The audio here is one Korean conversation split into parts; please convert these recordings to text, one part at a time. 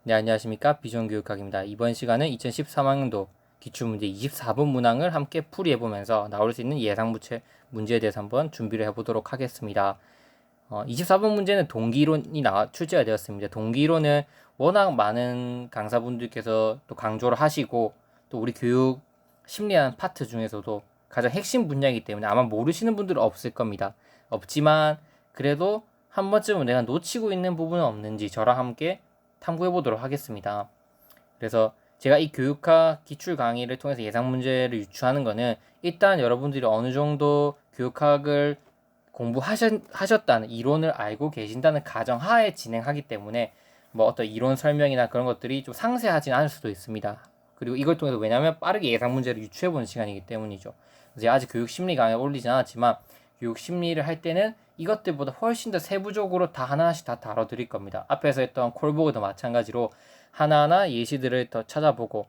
네, 안녕하십니까. 비전교육학입니다. 이번 시간은 2013학년도 기출문제 24번 문항을 함께 풀이해보면서 나올 수 있는 예상 문제에 대해서 한번 준비를 해보도록 하겠습니다. 24번 문제는 동기이론이 출제가 되었습니다. 동기이론은 워낙 많은 강사분들께서 또 강조를 하시고 또 우리 교육 심리하는 파트 중에서도 가장 핵심 분야이기 때문에 아마 모르시는 분들은 없을 겁니다. 없지만 그래도 한 번쯤은 내가 놓치고 있는 부분은 없는지 저랑 함께 탐구해 보도록 하겠습니다. 그래서 제가 이 교육학 기출 강의를 통해서 예상 문제를 유추하는 거는 일단 여러분들이 어느 정도 교육학을 공부하셨다는 이론을 알고 계신다는 가정하에 진행하기 때문에 뭐 어떤 이론 설명이나 그런 것들이 좀 상세하진 않을 수도 있습니다. 그리고 이걸 통해서 왜냐하면 빠르게 예상 문제를 유추해보는 시간이기 때문이죠. 제가 아직 교육 심리 강의에 올리진 않았지만 교육 심리를 할 때는 이것들보다 훨씬 더 세부적으로 다 하나씩 다 다뤄드릴 겁니다. 앞에서 했던 콜보그도 마찬가지로 하나하나 예시들을 더 찾아보고,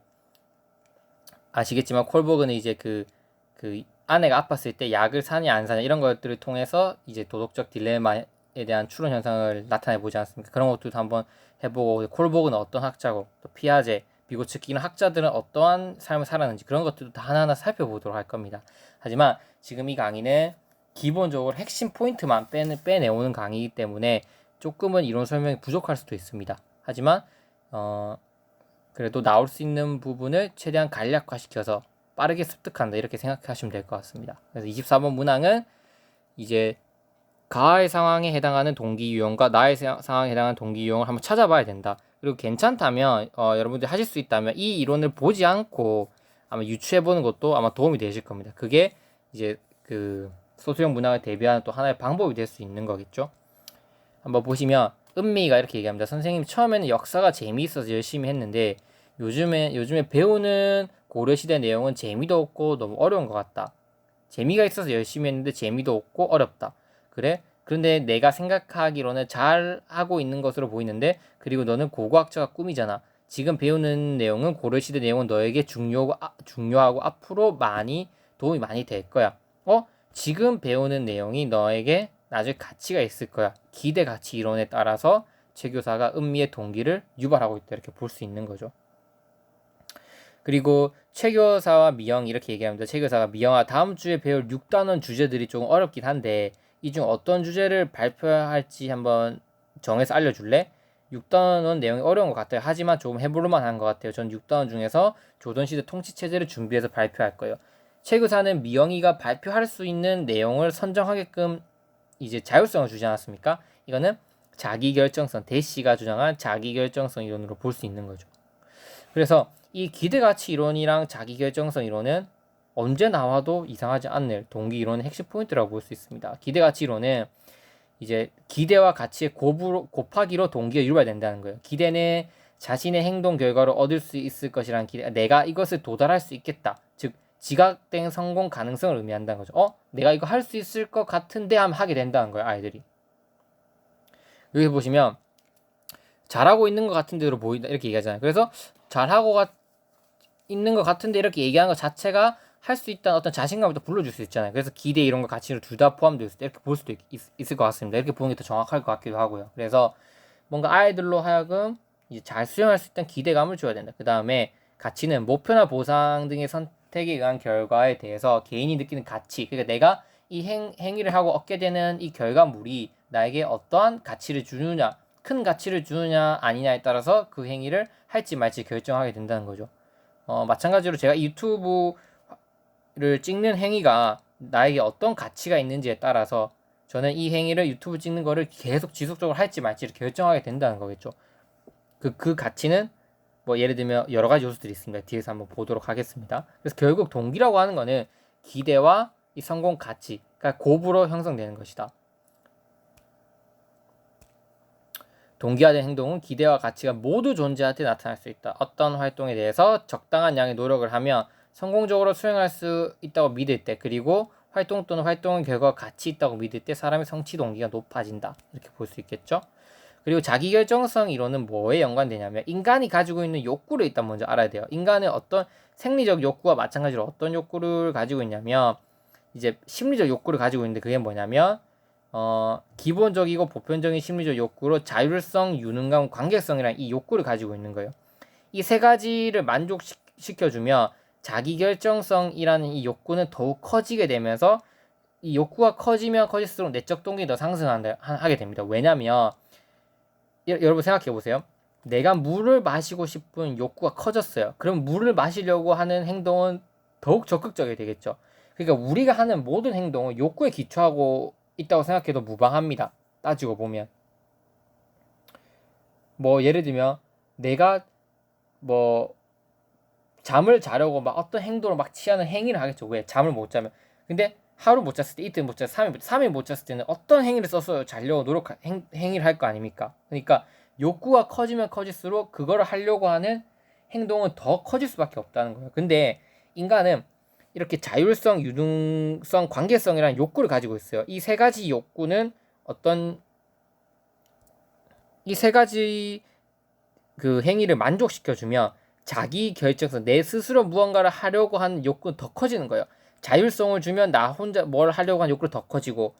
아시겠지만 콜보그는 이제 그 아내가 아팠을 때 약을 사냐 안 사냐 이런 것들을 통해서 이제 도덕적 딜레마에 대한 추론 현상을 나타내 보지 않습니까? 그런 것도 한번 해보고, 콜보그는 어떤 학자고 또 피아제, 비고츠키 이런 학자들은 어떠한 삶을 살았는지 그런 것들도 다 하나하나 살펴보도록 할 겁니다. 하지만 지금 이 강의는 기본적으로 핵심 포인트만 빼내오는 강의이기 때문에 조금은 이론 설명이 부족할 수도 있습니다. 하지만 그래도 나올 수 있는 부분을 최대한 간략화시켜서 빠르게 습득한다 이렇게 생각하시면 될 것 같습니다. 그래서 24번 문항은 이제 가의 상황에 해당하는 동기 유형과 나의 상황에 해당하는 동기 유형을 한번 찾아봐야 된다. 그리고 괜찮다면 여러분들이 하실 수 있다면 이 이론을 보지 않고 아마 유추해보는 것도 아마 도움이 되실 겁니다. 그게 이제 그 소수형 문항을 대비하는 또 하나의 방법이 될 수 있는 거겠죠. 한번 보시면 은미가 이렇게 얘기합니다. 선생님, 처음에는 역사가 재미있어서 열심히 했는데 요즘에 배우는 고려시대 내용은 재미도 없고 너무 어려운 것 같다. 재미가 있어서 열심히 했는데 재미도 없고 어렵다. 그래? 그런데 내가 생각하기로는 잘 하고 있는 것으로 보이는데, 그리고 너는 고고학자가 꿈이잖아. 지금 배우는 내용은 고려시대 내용은 너에게 중요하고 앞으로 도움이 많이 될 거야. 지금 배우는 내용이 너에게 나중에 가치가 있을 거야. 기대 가치 이론에 따라서 최 교사가 은미의 동기를 유발하고 있다 이렇게 볼 수 있는 거죠. 그리고 최 교사와 미영 이렇게 얘기합니다. 최 교사가 미영아, 다음 주에 배울 6단원 주제들이 조금 어렵긴 한데 이 중 어떤 주제를 발표할지 한번 정해서 알려줄래? 6단원 내용이 어려운 것 같아요. 하지만 조금 해볼만 한 것 같아요. 전 6단원 중에서 조선시대 통치체제를 준비해서 발표할 거예요. 최 교사는 미영이가 발표할 수 있는 내용을 선정하게끔 이제 자율성을 주지 않았습니까? 이거는 자기결정성, 대시가 주장한 자기결정성 이론으로 볼 수 있는 거죠. 그래서 이 기대가치 이론이랑 자기결정성 이론은 언제 나와도 이상하지 않는 동기 이론의 핵심 포인트라고 볼 수 있습니다. 기대가치 이론은 이제 기대와 가치의 곱하기로 동기가 유발된다는 거예요. 기대는 자신의 행동 결과로 얻을 수 있을 것이라는 기대, 내가 이것을 도달할 수 있겠다. 즉 지각된 성공 가능성을 의미한다는 거죠. 내가 이거 할 수 있을 것 같은데 하면 하게 된다는 거예요, 아이들이. 여기 보시면 잘하고 있는 것 같은 대로 보인다 이렇게 얘기하잖아요. 그래서 잘하고 있는 것 같은데 이렇게 얘기하는 것 자체가 할 수 있다는 어떤 자신감을 또 불러줄 수 있잖아요. 그래서 기대 이런 거 가치를 둘 다 포함되어 있을 때 이렇게 볼 수도 있을 것 같습니다. 이렇게 보는 게 더 정확할 것 같기도 하고요. 그래서 뭔가 아이들로 하여금 이제 잘 수행할 수 있다는 기대감을 줘야 된다. 그 다음에 가치는 목표나 보상 등의 선택에 의한 결과에 대해서 개인이 느끼는 가치, 그러니까 내가 이 행위를 하고 얻게 되는 이 결과물이 나에게 어떠한 가치를 주느냐, 큰 가치를 주느냐 아니냐에 따라서 그 행위를 할지 말지 결정하게 된다는 거죠. 마찬가지로 제가 유튜브를 찍는 행위가 나에게 어떤 가치가 있는지에 따라서 저는 이 행위를 유튜브 찍는 거를 계속 지속적으로 할지 말지를 결정하게 된다는 거겠죠. 그 가치는 뭐 예를 들면 여러 가지 요소들이 있습니다. 뒤에서 한번 보도록 하겠습니다. 그래서 결국 동기라고 하는 거는 기대와 이 성공 가치, 그러니까 곱으로 형성되는 것이다. 동기화된 행동은 기대와 가치가 모두 존재할 때 나타날 수 있다. 어떤 활동에 대해서 적당한 양의 노력을 하면 성공적으로 수행할 수 있다고 믿을 때, 그리고 활동 또는 활동의 결과가 가치 있다고 믿을 때 사람의 성취 동기가 높아진다. 이렇게 볼 수 있겠죠. 그리고 자기결정성 이론은 뭐에 연관되냐면 인간이 가지고 있는 욕구를 일단 먼저 알아야 돼요. 인간의 어떤 생리적 욕구와 마찬가지로 어떤 욕구를 가지고 있냐면 이제 심리적 욕구를 가지고 있는데 그게 뭐냐면 기본적이고 보편적인 심리적 욕구로 자율성, 유능감, 관계성이라는 이 욕구를 가지고 있는 거예요. 이 세 가지를 만족시켜주면 자기결정성이라는 이 욕구는 더욱 커지게 되면서 이 욕구가 커지면 커질수록 내적 동기가 더 상승하게 됩니다. 왜냐면 여러분 생각해 보세요. 내가 물을 마시고 싶은 욕구가 커졌어요. 그럼 물을 마시려고 하는 행동은 더욱 적극적이 되겠죠. 그러니까 우리가 하는 모든 행동은 욕구에 기초하고 있다고 생각해도 무방합니다. 따지고 보면. 뭐 예를 들면 내가 뭐 잠을 자려고 막 어떤 행동을 막 취하는 행위를 하겠죠. 왜? 잠을 못 자면. 근데 하루 못 잤을 때, 이틀 못 잤을 때, 3일 못 잤을 때는 어떤 행위를 써서 자려고 행위를 할 거 아닙니까? 그러니까 욕구가 커지면 커질수록 그거를 하려고 하는 행동은 더 커질 수밖에 없다는 거예요. 근데 인간은 이렇게 자율성, 유능성, 관계성이라는 욕구를 가지고 있어요. 이 세 가지 욕구는 이 세 가지 그 행위를 만족시켜주면 자기 결정성, 내 스스로 무언가를 하려고 하는 욕구는 더 커지는 거예요. 자율성을 주면 나 혼자 뭘 하려고 하는 욕구는 더 커지고,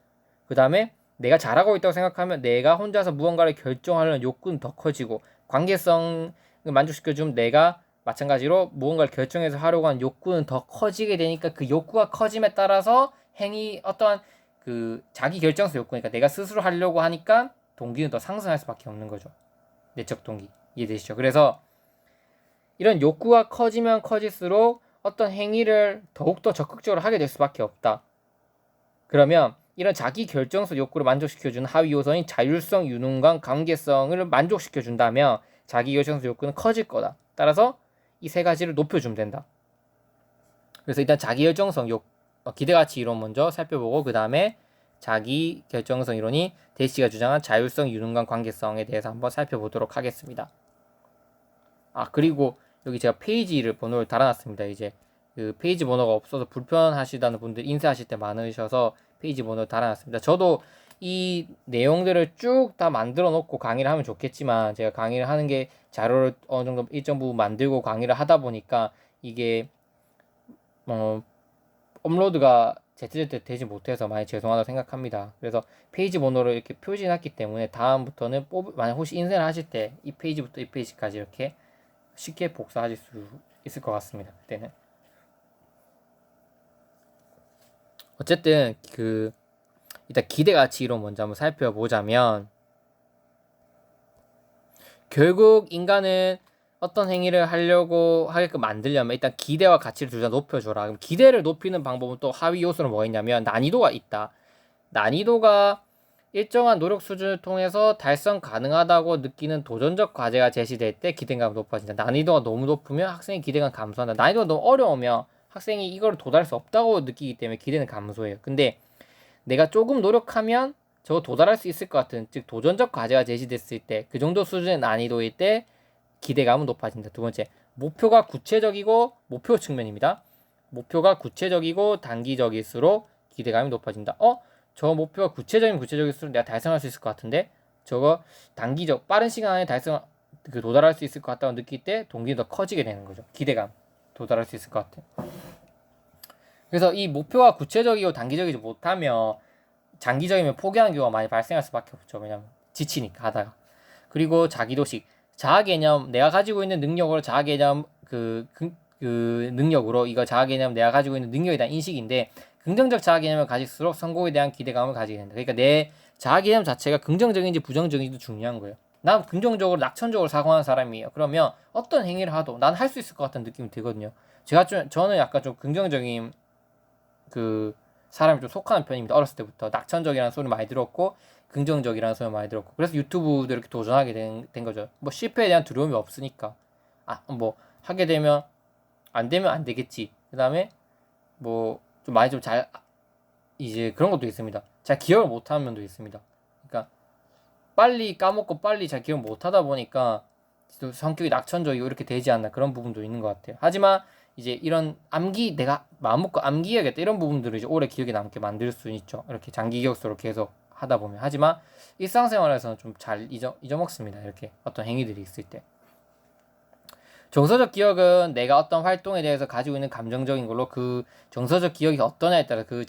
그 다음에 내가 잘하고 있다고 생각하면 내가 혼자서 무언가를 결정하려는 욕구는 더 커지고, 관계성을 만족시켜주면 내가 마찬가지로 무언가를 결정해서 하려고 하는 욕구는 더 커지게 되니까 그 욕구가 커짐에 따라서 어떠한 그 자기 결정성 욕구니까 내가 스스로 하려고 하니까 동기는 더 상승할 수밖에 없는 거죠. 내적 동기. 이해되시죠? 그래서 이런 욕구가 커지면 커질수록 어떤 행위를 더욱더 적극적으로 하게 될 수밖에 없다. 그러면 이런 자기 결정성 욕구를 만족시켜주는 하위 요소인 자율성, 유능감, 관계성을 만족시켜준다면 자기 결정성 욕구는 커질 거다. 따라서 이 세 가지를 높여주면 된다. 그래서 일단 자기 결정성 기대가치 이론 먼저 살펴보고 그 다음에 자기 결정성 이론이 대시가 주장한 자율성, 유능감, 관계성에 대해서 한번 살펴보도록 하겠습니다. 그리고 여기 제가 페이지를 번호를 달아놨습니다. 이제 그 페이지 번호가 없어서 불편하시다는 분들 인쇄하실 때 많으셔서 페이지 번호를 달아놨습니다. 저도 이 내용들을 쭉 다 만들어 놓고 강의를 하면 좋겠지만 제가 강의를 하는 게 자료를 어느 정도 일정 부분 만들고 강의를 하다 보니까 이게 업로드가 제때제때 되지 못해서 많이 죄송하다고 생각합니다. 그래서 페이지 번호를 이렇게 표시해놨기 때문에 다음부터는 만약 혹시 인쇄를 하실 때 이 페이지부터 이 페이지까지 이렇게 쉽게 복사하실 수 있을 것 같습니다. 그때는 어쨌든 일단 기대가치 이론 먼저 한번 살펴보자면 결국 인간은 어떤 행위를 하려고 하게끔 만들려면 일단 기대와 가치를 둘 다 높여줘라. 그럼 기대를 높이는 방법은 또 하위 요소는 뭐가 있냐면 난이도가 있다. 난이도가 일정한 노력 수준을 통해서 달성 가능하다고 느끼는 도전적 과제가 제시될 때 기대감이 높아진다. 난이도가 너무 높으면 학생의 기대감 감소한다. 난이도가 너무 어려우면 학생이 이걸 도달할 수 없다고 느끼기 때문에 기대는 감소해요. 근데 내가 조금 노력하면 저거 도달할 수 있을 것 같은, 즉 도전적 과제가 제시됐을 때 그 정도 수준의 난이도일 때 기대감은 높아진다. 두 번째, 목표가 구체적이고 목표 측면입니다. 목표가 구체적이고 단기적일수록 기대감이 높아진다. 저 목표가 구체적일수록 내가 달성할 수 있을 것 같은데 저거 빠른 시간 안에 도달할 수 있을 것 같다고 느낄 때 동기가 더 커지게 되는 거죠. 기대감, 도달할 수 있을 것 같아. 그래서 이 목표가 구체적이고 단기적이지 못하면 장기적이면 포기하는 경우가 많이 발생할 수밖에 없죠. 왜냐면 지치니까 하다가. 그리고 자기도식, 자아개념, 내가 가지고 있는 능력으로 자아개념 능력으로 이거 자아개념 내가 가지고 있는 능력에 대한 인식인데 긍정적 자아개념을 가질수록 성공에 대한 기대감을 가지게 된다. 그러니까 내 자아개념 자체가 긍정적인지 부정적인지도 중요한 거예요. 난 긍정적으로 낙천적으로 사고하는 사람이에요. 그러면 어떤 행위를 하도 난 할 수 있을 것 같은 느낌이 들거든요. 저는 약간 좀 긍정적인 사람이 좀 속하는 편입니다. 어렸을 때부터 낙천적이라는 소리 많이 들었고 긍정적이라는 소리 많이 들었고 그래서 유튜브도 이렇게 도전하게 된 거죠. 뭐 실패에 대한 두려움이 없으니까 뭐 하게 되면 안 되면 안 되겠지. 그 다음에 뭐 좀 많이 좀 잘 이제 그런 것도 있습니다. 잘 기억을 못하는 면도 있습니다. 그러니까 빨리 까먹고 빨리 잘 기억 못하다 보니까 성격이 낙천적이고 이렇게 되지 않나 그런 부분도 있는 것 같아요. 하지만 이제 이런 내가 마음 먹고 암기해야겠다 이런 부분들을 이제 오래 기억에 남게 만들 수 있죠. 이렇게 장기 기억수로 계속 하다 보면. 하지만 일상생활에서는 좀 잘 잊어먹습니다. 이렇게 어떤 행위들이 있을 때. 정서적 기억은 내가 어떤 활동에 대해서 가지고 있는 감정적인 걸로 그 정서적 기억이 어떠냐에 따라 그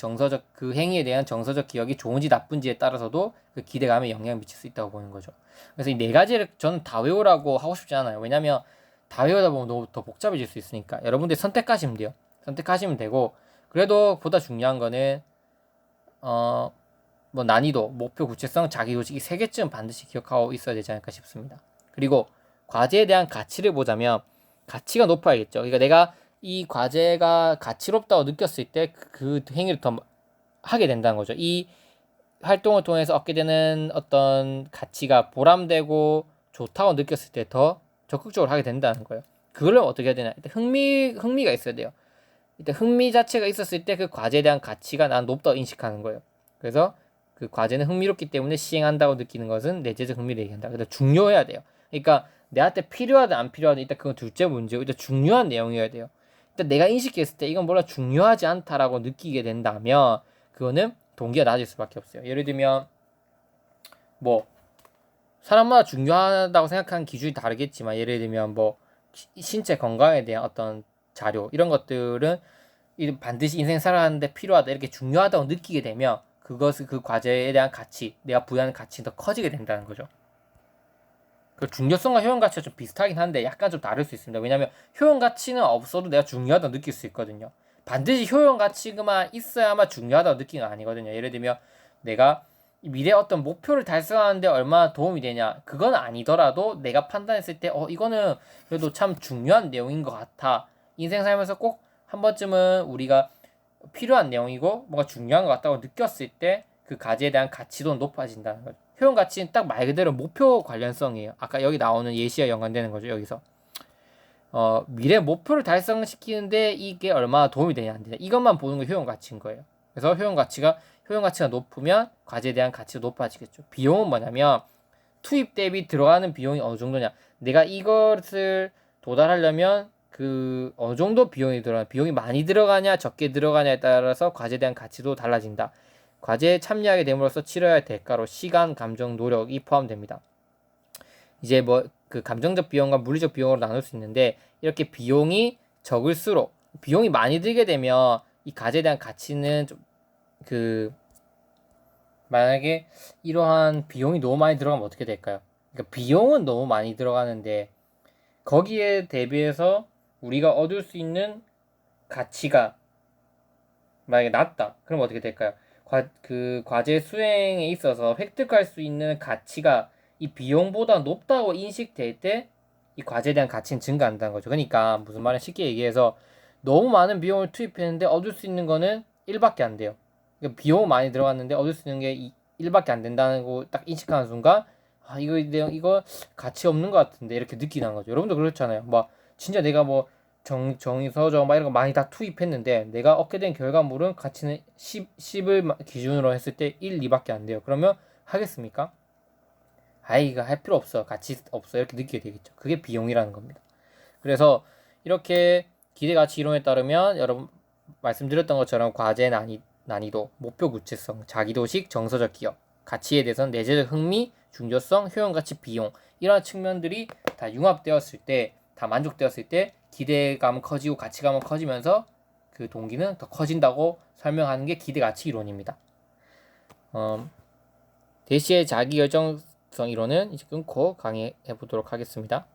행위에 대한 정서적 기억이 좋은지 나쁜지에 따라서도 그 기대감에 영향을 미칠 수 있다고 보는 거죠. 그래서 이 네 가지를 저는 다 외우라고 하고 싶지 않아요. 왜냐면 다 외우다 보면 너무 더 복잡해질 수 있으니까 여러분들 선택하시면 돼요. 선택하시면 되고 그래도 보다 중요한 거는 뭐 난이도, 목표, 구체성, 자기도식 이 세 개쯤 반드시 기억하고 있어야 되지 않을까 싶습니다. 그리고 과제에 대한 가치를 보자면 가치가 높아야겠죠. 그러니까 내가 이 과제가 가치롭다고 느꼈을 때 그 행위를 더 하게 된다는 거죠. 이 활동을 통해서 얻게 되는 어떤 가치가 보람되고 좋다고 느꼈을 때 더 적극적으로 하게 된다는 거예요. 그걸 어떻게 해야 되나? 일단 흥미가 있어야 돼요. 일단 흥미 자체가 있었을 때 그 과제에 대한 가치가 난 높다고 인식하는 거예요. 그래서 그 과제는 흥미롭기 때문에 시행한다고 느끼는 것은 내재적 흥미를 얘기한다. 그래서 중요해야 돼요. 그러니까 내한테 필요하든 안 필요하든 일단 그건 둘째 문제고 일단 중요한 내용이어야 돼요. 일단 내가 인식했을 때 이건 몰라 중요하지 않다라고 느끼게 된다면 그거는 동기가 낮을 수밖에 없어요. 예를 들면 뭐 사람마다 중요하다고 생각하는 기준이 다르겠지만 예를 들면 뭐 신체 건강에 대한 어떤 자료 이런 것들은 반드시 인생 살아가는데 필요하다 이렇게 중요하다고 느끼게 되면 그것을 그 과제에 대한 가치 내가 부여하는 가치는 더 커지게 된다는 거죠. 그 중요성과 효용 가치가 좀 비슷하긴 한데 약간 좀 다를 수 있습니다. 왜냐하면 효용 가치는 없어도 내가 중요하다고 느낄 수 있거든요. 반드시 효용 가치만 있어야만 중요하다고 느끼는 건 아니거든요. 예를 들면 내가 미래 어떤 목표를 달성하는데 얼마나 도움이 되냐 그건 아니더라도 내가 판단했을 때 이거는 그래도 참 중요한 내용인 것 같아. 인생 살면서 꼭 한 번쯤은 우리가 필요한 내용이고 뭔가 중요한 것 같다고 느꼈을 때 그 과제에 대한 가치도 높아진다는 거죠. 효용 가치는 딱 말 그대로 목표 관련성이에요. 아까 여기 나오는 예시와 연관되는 거죠. 여기서 미래 목표를 달성시키는데 이게 얼마나 도움이 되냐 안 되냐 이것만 보는 게 효용 가치인 거예요. 그래서 효용 가치가 높으면 과제에 대한 가치가 높아지겠죠. 비용은 뭐냐면 투입 대비 들어가는 비용이 어느 정도냐. 내가 이것을 도달하려면 그 어느 정도 비용이 많이 들어가냐 적게 들어가냐에 따라서 과제에 대한 가치도 달라진다. 과제에 참여하게 됨으로써 치러야 할 대가로 시간, 감정, 노력이 포함됩니다. 이제 뭐 그 감정적 비용과 물리적 비용으로 나눌 수 있는데 이렇게 비용이 적을수록 비용이 많이 들게 되면 이 과제에 대한 가치는 좀 그 만약에 이러한 비용이 너무 많이 들어가면 어떻게 될까요? 그러니까 비용은 너무 많이 들어가는데 거기에 대비해서 우리가 얻을 수 있는 가치가 만약에 낮다. 그럼 어떻게 될까요? 그 과제 수행에 있어서 획득할 수 있는 가치가 이 비용보다 높다고 인식될 때 이 과제에 대한 가치는 증가한다는 거죠. 그러니까 무슨 말은 쉽게 얘기해서 너무 많은 비용을 투입했는데 얻을 수 있는 거는 1밖에 안 돼요. 그러니까 비용 많이 들어갔는데 얻을 수 있는 게 1밖에 안 된다는 거 딱 인식하는 순간 이거 가치 없는 것 같은데 이렇게 느끼는 거죠. 여러분도 그렇잖아요. 막 진짜 내가 뭐 정의서적 막 이런 거 많이 다 투입했는데 내가 얻게 된 결과물은 가치는 10을 기준으로 했을 때 1, 2밖에 안 돼요. 그러면 하겠습니까? 이거 할 필요 없어. 가치 없어. 이렇게 느끼게 되겠죠. 그게 비용이라는 겁니다. 그래서 이렇게 기대가치 이론에 따르면 여러분 말씀드렸던 것처럼 과제 난이도, 목표 구체성, 자기도식, 정서적 기억, 가치에 대해서는 내재적 흥미, 중요성, 효용가치, 비용 이러한 측면들이 다 융합되었을 때, 다 만족되었을 때 기대감은 커지고 가치감은 커지면서 그 동기는 더 커진다고 설명하는 게 기대가치 이론입니다. 대시의 자기결정성 이론은 이제 끊고 강의해 보도록 하겠습니다.